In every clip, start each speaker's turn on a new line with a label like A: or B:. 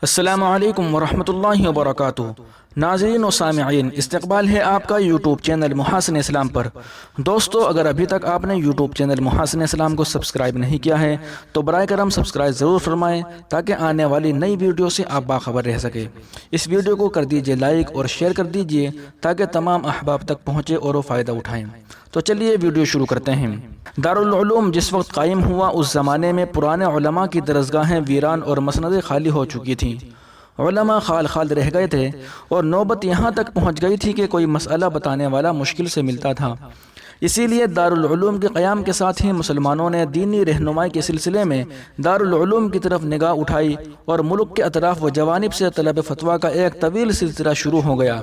A: السلام علیکم ورحمۃ اللہ وبرکاتہ۔ ناظرین و سامعین، استقبال ہے آپ کا یوٹیوب چینل محاسن اسلام پر۔ دوستو، اگر ابھی تک آپ نے یوٹیوب چینل محاسن اسلام کو سبسکرائب نہیں کیا ہے تو برائے کرم سبسکرائب ضرور فرمائیں تاکہ آنے والی نئی ویڈیو سے آپ باخبر رہ سکے۔ اس ویڈیو کو کر دیجئے لائک اور شیئر کر دیجئے تاکہ تمام احباب تک پہنچے اور وہ فائدہ اٹھائیں۔ تو چلیے ویڈیو شروع کرتے ہیں۔ دارالعلوم جس وقت قائم ہوا اس زمانے میں پرانے علماء کی درسگاہیں ویران اور مسندیں خالی ہو چکی تھیں۔ علماء خال خال رہ گئے تھے اور نوبت یہاں تک پہنچ گئی تھی کہ کوئی مسئلہ بتانے والا مشکل سے ملتا تھا۔ اسی لیے دارالعلوم کے قیام کے ساتھ ہی مسلمانوں نے دینی رہنمائی کے سلسلے میں دارالعلوم کی طرف نگاہ اٹھائی اور ملک کے اطراف و جوانب سے طلب فتویٰ کا ایک طویل سلسلہ شروع ہو گیا۔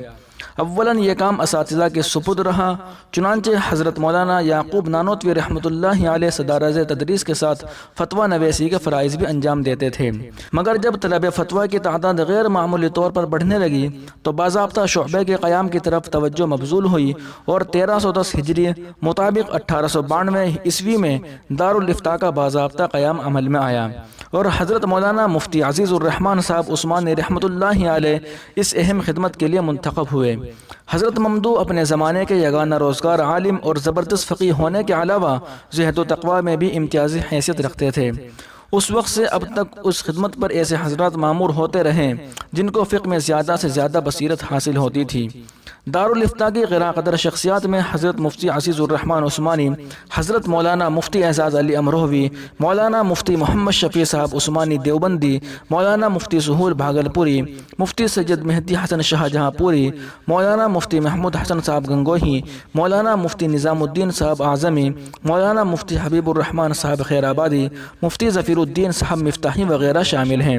A: اولاً یہ کام اساتذہ کے سپرد رہا، چنانچہ حضرت مولانا یعقوب نانوتوی رحمۃ اللہ علیہ صدارت تدریس کے ساتھ فتویٰ نویسی کے فرائض بھی انجام دیتے تھے۔ مگر جب طلب فتویٰ کی تعداد غیر معمولی طور پر بڑھنے لگی تو باضابطہ شعبے کے قیام کی طرف توجہ مبذول ہوئی اور 1310 ہجری مطابق 1892 عیسوی میں دارالافتاء کا باضابطہ قیام عمل میں آیا اور حضرت مولانا مفتی عزیز الرحمن صاحب عثمانی رحمۃ اللہ علیہ اس اہم خدمت کے لیے منتخب ہوئے۔ حضرت ممدو اپنے زمانے کے یگانہ روزگار عالم اور زبردست فقیہ ہونے کے علاوہ زہد و تقویٰ میں بھی امتیازی حیثیت رکھتے تھے۔ اس وقت سے اب تک اس خدمت پر ایسے حضرات معمور ہوتے رہے جن کو فقہ میں زیادہ سے زیادہ بصیرت حاصل ہوتی تھی۔ دارالافتاء کی غیر قدر شخصیات میں حضرت مفتی عزیز الرحمن عثمانی، حضرت مولانا مفتی اعزاز علی امروہوی، مولانا مفتی محمد شفیع صاحب عثمانی دیوبندی، مولانا مفتی سہول بھاگلپوری، مفتی سید مہدی حسن شاہ جہاں پوری، مولانا مفتی محمود حسن صاحب گنگوہی، مولانا مفتی نظام الدین صاحب اعظمی، مولانا مفتی حبیب الرحمن صاحب خیر آبادی، مفتی ظفیر الدین صاحب مفتاحی وغیرہ شامل ہیں۔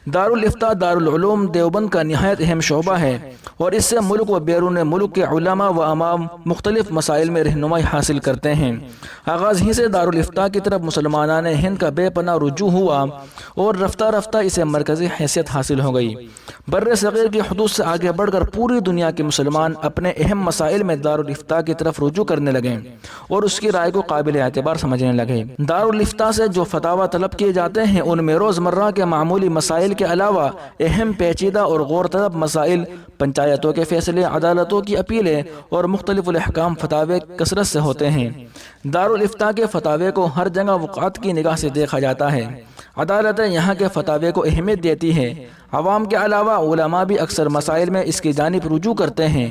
A: دارالافتاء دارالعلوم دیوبند کا نہایت اہم شعبہ ہے اور اس سے ملک و بیرون ملک کے علماء و عوام مختلف مسائل میں رہنمائی حاصل کرتے ہیں۔ آغاز ہی سے دارالافتاء کی طرف مسلمانان ہند کا بے پناہ رجوع ہوا اور رفتہ رفتہ اسے مرکزی حیثیت حاصل ہو گئی۔ بر صغیر کی حدود سے آگے بڑھ کر پوری دنیا کے مسلمان اپنے اہم مسائل میں دارالافتاء کی طرف رجوع کرنے لگے اور اس کی رائے کو قابل اعتبار سمجھنے لگے۔ دارالافتاء سے جو فتاویٰ طلب کیے جاتے ہیں ان میں روزمرہ کے معمولی مسائل کے علاوہ اہم پیچیدہ اور غور طلب مسائل، پنچایتوں کے فیصلے، عدالتوں کی اپیلیں اور مختلف الاحکام فتاوے کثرت سے ہوتے ہیں۔ دارالافتاء کے فتاوے کو ہر جگہ وقعت کی نگاہ سے دیکھا جاتا ہے۔ عدالتیں یہاں کے فتاوے کو اہمیت دیتی ہیں۔ عوام کے علاوہ علماء بھی اکثر مسائل میں اس کی جانب رجوع کرتے ہیں۔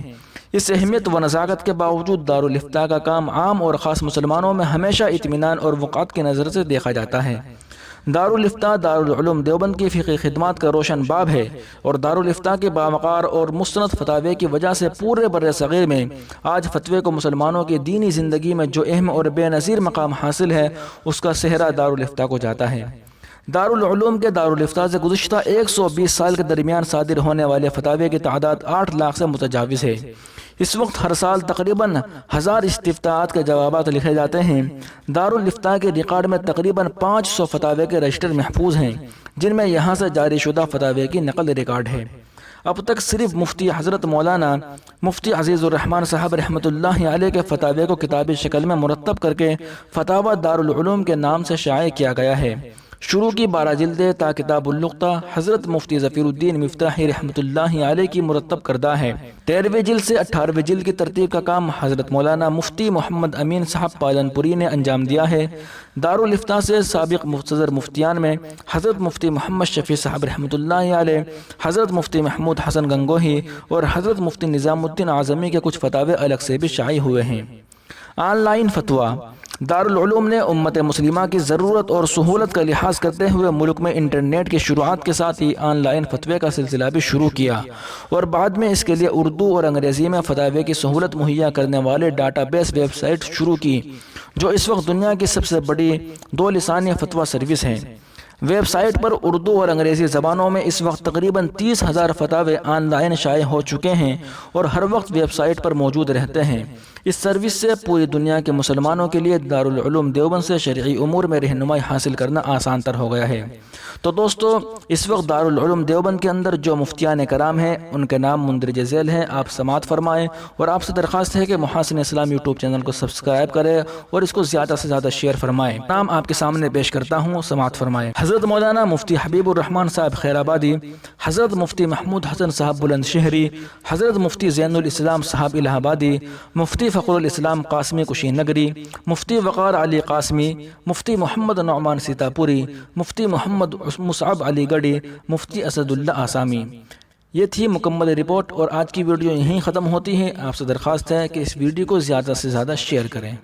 A: اس اہمیت و نزاکت کے باوجود دارالافتاء کا کام عام اور خاص مسلمانوں میں ہمیشہ اطمینان اور وقعت کی نظر سے دیکھا جاتا ہے۔ دارالافتاء دارالعلوم دیوبند کی فقہی خدمات کا روشن باب ہے اور دارالافتاء کے باوقار اور مستند فتاوے کی وجہ سے پورے بر صغیر میں آج فتوے کو مسلمانوں کی دینی زندگی میں جو اہم اور بے نظیر مقام حاصل ہے اس کا سہرا دارالافتاء کو جاتا ہے۔ دارالعلوم کے دارالافتاء سے گزشتہ 120 سال کے درمیان صادر ہونے والے فتاوے کی تعداد 8 لاکھ سے متجاوز ہے۔ اس وقت ہر سال تقریباً 1000 استفتاءات کے جوابات لکھے جاتے ہیں۔ دارالافتاء کے ریکارڈ میں تقریباً 500 فتاوے کے رجسٹر محفوظ ہیں جن میں یہاں سے جاری شدہ فتاوے کی نقل ریکارڈ ہے۔ اب تک صرف مفتی حضرت مولانا مفتی عزیز الرحمن صاحب رحمۃ اللہ علیہ کے فتاوے کو کتابی شکل میں مرتب کر کے فتاوی دارالعلوم کے نام سے شائع کیا گیا ہے۔ شروع کی 12 جلدیں تا کتاب اللقطہ حضرت مفتی ظفیر الدین مفتاحی رحمۃ اللہ علیہ کی مرتب کردہ ہے۔ 13ویں جلد سے 18ویں جلد کی ترتیب کا کام حضرت مولانا مفتی محمد امین صاحب پالن پوری نے انجام دیا ہے۔ دارالافتاء سے سابق مختصر مفتیان میں حضرت مفتی محمد شفیع صاحب رحمۃ اللہ علیہ، حضرت مفتی محمود حسن گنگوہی اور حضرت مفتی نظام الدین اعظمی کے کچھ فتاوے الگ سے بھی شائع ہوئے ہیں۔ آن لائن فتویٰ۔ دارالعلوم نے امت مسلمہ کی ضرورت اور سہولت کا لحاظ کرتے ہوئے ملک میں انٹرنیٹ کی شروعات کے ساتھ ہی آن لائن فتوے کا سلسلہ بھی شروع کیا اور بعد میں اس کے لیے اردو اور انگریزی میں فتاوے کی سہولت مہیا کرنے والے ڈاٹا بیس ویب سائٹ شروع کی جو اس وقت دنیا کی سب سے بڑی 2 لسانی فتویٰ سروس ہیں۔ ویب سائٹ پر اردو اور انگریزی زبانوں میں اس وقت تقریباً 30,000 فتاوے آن لائن شائع ہو چکے ہیں اور ہر وقت ویب سائٹ پر موجود رہتے ہیں۔ اس سروس سے پوری دنیا کے مسلمانوں کے لیے دارالعلوم دیوبند سے شرعی امور میں رہنمائی حاصل کرنا آسان تر ہو گیا ہے۔ تو دوستو، اس وقت دارالعلوم دیوبند کے اندر جو مفتیان کرام ہیں ان کے نام مندرجہ ذیل ہیں، آپ سماعت فرمائیں، اور آپ سے درخواست ہے کہ محاسن اسلام یوٹیوب چینل کو سبسکرائب کریں اور اس کو زیادہ سے زیادہ شیئر فرمائیں۔ نام آپ کے سامنے پیش کرتا ہوں، سماعت فرمائیں۔ حضرت مولانا مفتی حبیب الرحمن صاحب خیر آبادی، حضرت مفتی محمود حسن صاحب بلند شہری، حضرت مفتی زین الاسلام صاحب الہ آبادی، مفتی فخر الاسلام قاسمی کشی نگری، مفتی وقار علی قاسمی، مفتی محمد نعمان سیتاپوری، مفتی محمد مصعب علی گڑھی، مفتی اسد اللہ آسامی۔ یہ تھی مکمل رپورٹ، اور آج کی ویڈیو یہیں ختم ہوتی ہے۔ آپ سے درخواست ہے کہ اس ویڈیو کو زیادہ سے زیادہ شیئر کریں۔